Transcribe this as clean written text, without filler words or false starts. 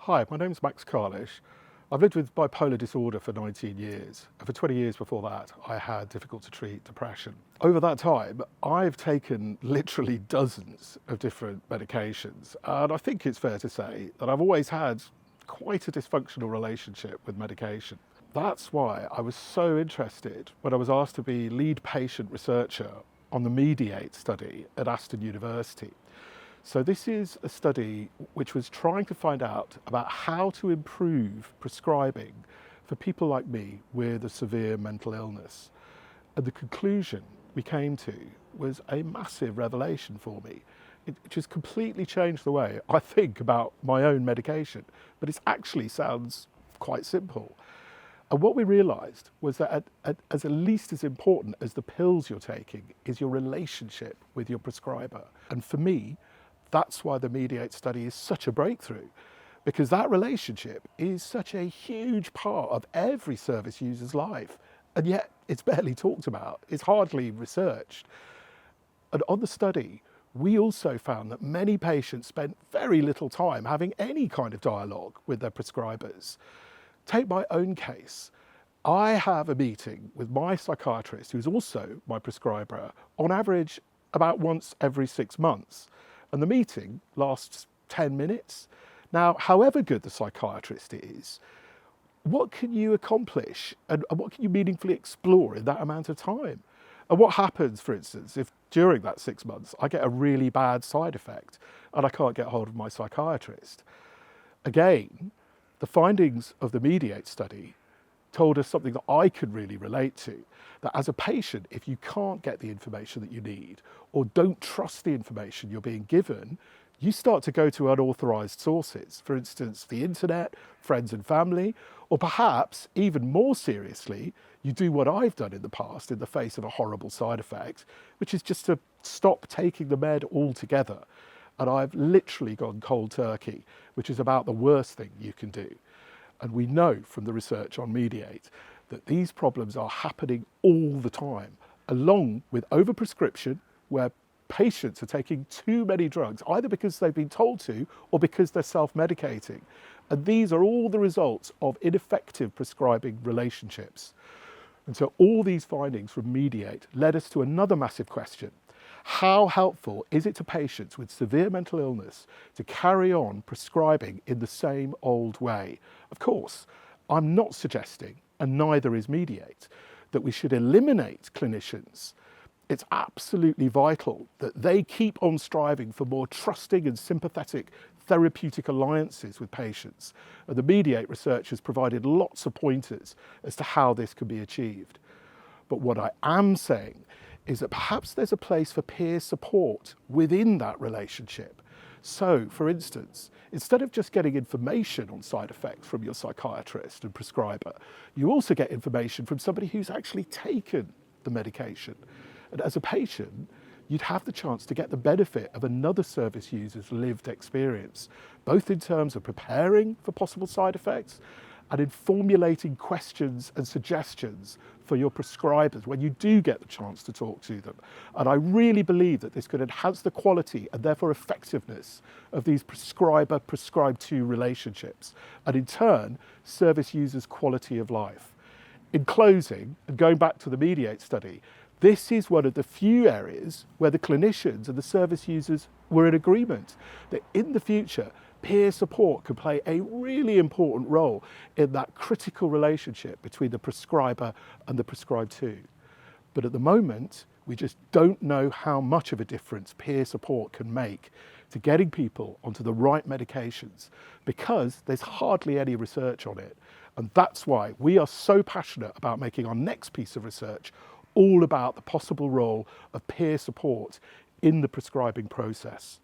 Hi, my name's Max Carlish. I've lived with bipolar disorder for 19 years, and for 20 years before that, I had difficult to treat depression. Over that time, I've taken literally dozens of different medications, and I think it's fair to say that I've always had quite a dysfunctional relationship with medication. That's why I was so interested when I was asked to be lead patient researcher on the MEDIATE study at Aston University. So this is a study which was trying to find out about how to improve prescribing for people like me with a severe mental illness. And the conclusion we came to was a massive revelation for me. It just completely changed the way I think about my own medication, but it actually sounds quite simple. And what we realised was that at least as important as the pills you're taking is your relationship with your prescriber. And for me, that's why the MEDIATE study is such a breakthrough, because that relationship is such a huge part of every service user's life, and yet it's barely talked about, it's hardly researched. And on the study, we also found that many patients spent very little time having any kind of dialogue with their prescribers. Take my own case. I have a meeting with my psychiatrist, who's also my prescriber, on average about once every 6 months. And the meeting lasts 10 minutes. Now, however good the psychiatrist is, what can you accomplish and what can you meaningfully explore in that amount of time? And what happens, for instance, if during that 6 months I get a really bad side effect and I can't get hold of my psychiatrist? Again, the findings of the MEDIATE study told us something that I could really relate to, that as a patient, if you can't get the information that you need or don't trust the information you're being given, you start to go to unauthorized sources, for instance, the internet, friends and family, or perhaps even more seriously, you do what I've done in the past in the face of a horrible side effect, which is just to stop taking the med altogether. And I've literally gone cold turkey, which is about the worst thing you can do. And we know from the research on MEDIATE that these problems are happening all the time, along with overprescription, where patients are taking too many drugs, either because they've been told to or because they're self-medicating. And these are all the results of ineffective prescribing relationships. And so all these findings from MEDIATE led us to another massive question. How helpful is it to patients with severe mental illness to carry on prescribing in the same old way? Of course, I'm not suggesting, and neither is MEDIATE, that we should eliminate clinicians. It's absolutely vital that they keep on striving for more trusting and sympathetic therapeutic alliances with patients. And the MEDIATE research has provided lots of pointers as to how this can be achieved. But what I am saying is that perhaps there's a place for peer support within that relationship. So, for instance, instead of just getting information on side effects from your psychiatrist and prescriber, you also get information from somebody who's actually taken the medication. And as a patient, you'd have the chance to get the benefit of another service user's lived experience, both in terms of preparing for possible side effects and in formulating questions and suggestions for your prescribers when you do get the chance to talk to them. And I really believe that this could enhance the quality and therefore effectiveness of these prescriber-prescribed to relationships, and in turn, service users' quality of life. In closing, and going back to the MEDIATE study, this is one of the few areas where the clinicians and the service users were in agreement that in the future, peer support could play a really important role in that critical relationship between the prescriber and the prescribed to. But at the moment, we just don't know how much of a difference peer support can make to getting people onto the right medications, because there's hardly any research on it. And that's why we are so passionate about making our next piece of research all about the possible role of peer support in the prescribing process.